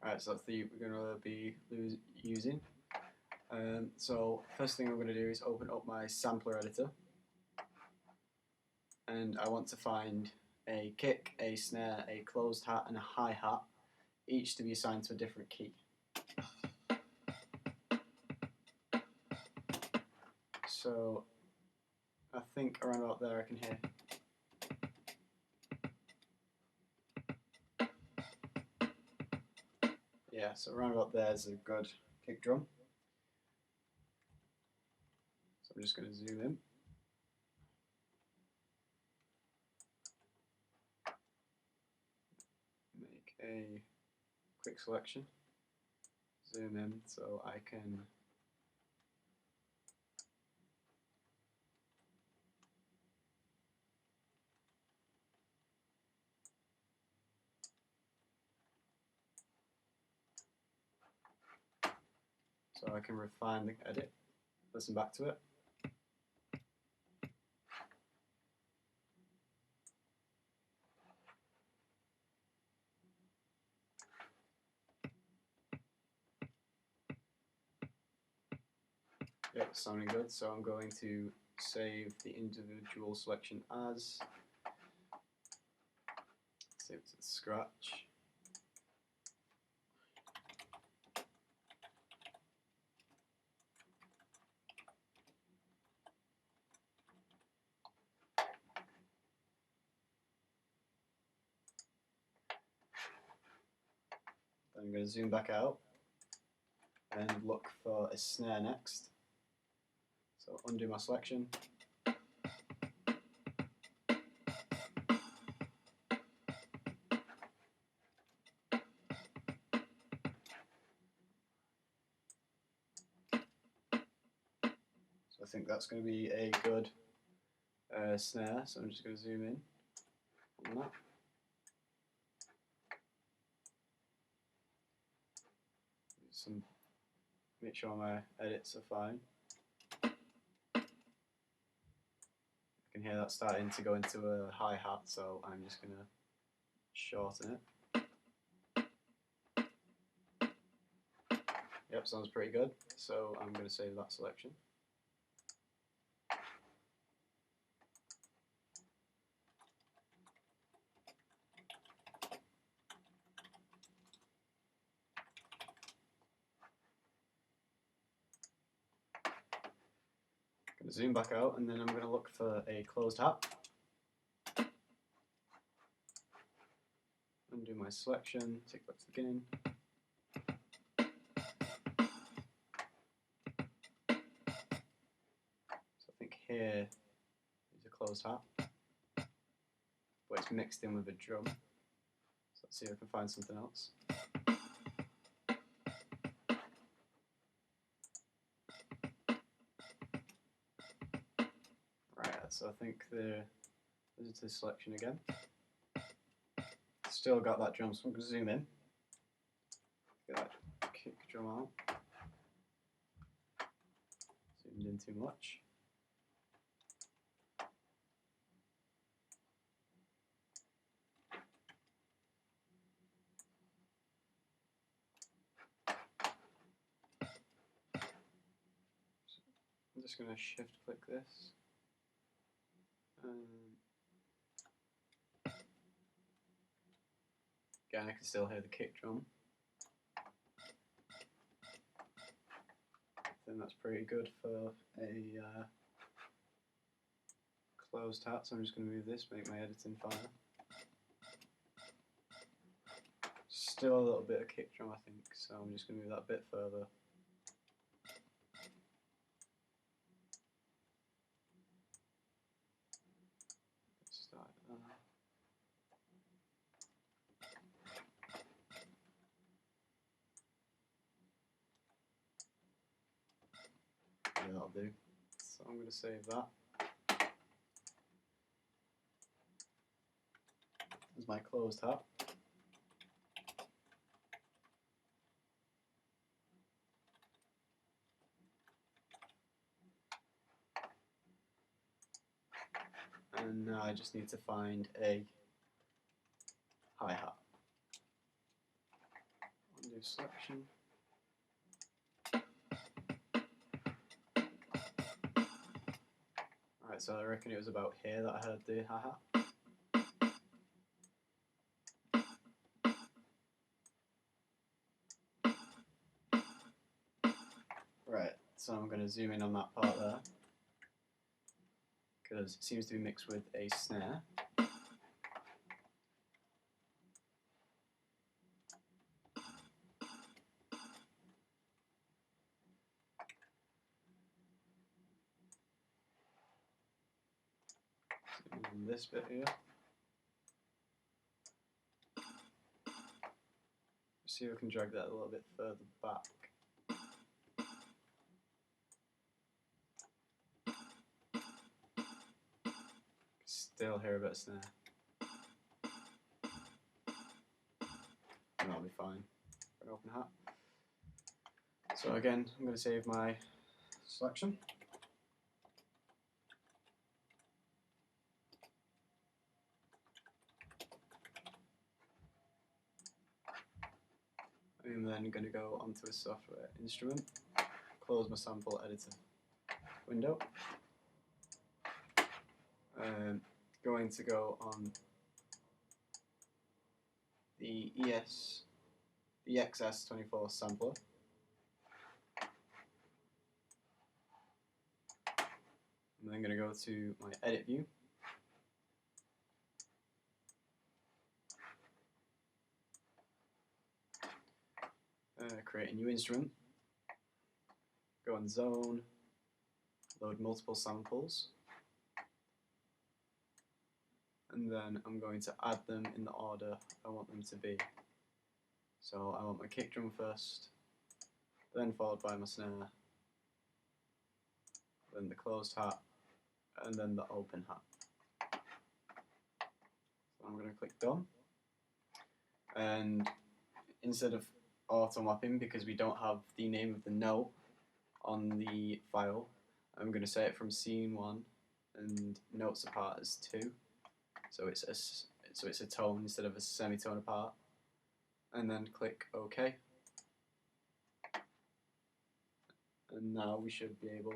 Alright, so that's the we're going to be using. So first thing I'm going to do is open up my sampler editor, and I want to find a kick, a snare, a closed hat, and a hi-hat, each to be assigned to a different key. So I think around about there I can hear. Yeah, so around about there is a good kick drum. So I'm just going to zoom in. Make a quick selection. Zoom in so I can refine the edit, listen back to it. Yep, sounding good, so I'm going to save the individual selection as, save it to Scratch. Then I'm going to zoom back out and look for a snare next. So undo my selection. So I think that's going to be a good snare, so I'm just going to zoom in on that. Make sure my edits are fine. I can hear that starting to go into a hi-hat, so I'm just going to shorten it. Yep, sounds pretty good, so I'm going to save that selection. Going to zoom back out, and then I'm going to look for a closed hat. Undo my selection, take back to the beginning. So I think here is a closed hat, but it's mixed in with a drum. So let's see if I can find something else. Right, so I think this is the selection again. Still got that drum, so I'm going to zoom in. Get that kick drum out. Zoomed in too much. I'm just going to shift click this. Again, I can still hear the kick drum. I think that's pretty good for a closed hat, so I'm just going to move this, make my editing finer. Still a little bit of kick drum, I think, so I'm just going to move that a bit further. Start there. Yeah, that'll do. So I'm going to save that. There's my closed hat. And now I just need to find a hi-hat. Undo do selection. Alright, so I reckon it was about here that I heard the hi-hat. Right, so I'm going to zoom in on that part there, because it seems to be mixed with a snare. And this bit here. See if I can drag that a little bit further back. Still hear a bit of snare. And that'll be fine for an open hat. So again, I'm going to save my selection. I'm then going to go onto a software instrument, close my sample editor window. Going to go on the XS24 sampler. I'm then going to go to my edit view. Create a new instrument. Go on zone, load multiple samples. And then I'm going to add them in the order I want them to be. So I want my kick drum first, then followed by my snare, then the closed hat, and then the open hat. So I'm going to click done. And instead of auto mapping, because we don't have the name of the note on the file, I'm going to set it from scene 1 and notes apart as 2. So it's a tone instead of a semitone apart, and then click OK. And now we should be able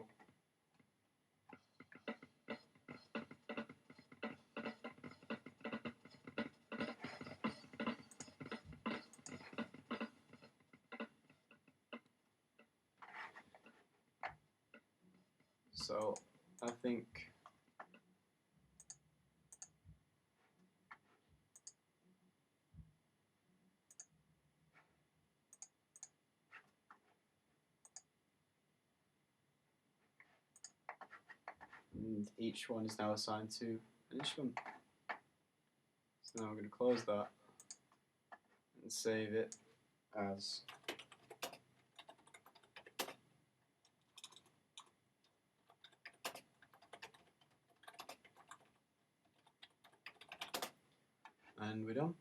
so I think and each one is now assigned to an instrument. So now I'm going to close that and save it as and we're done.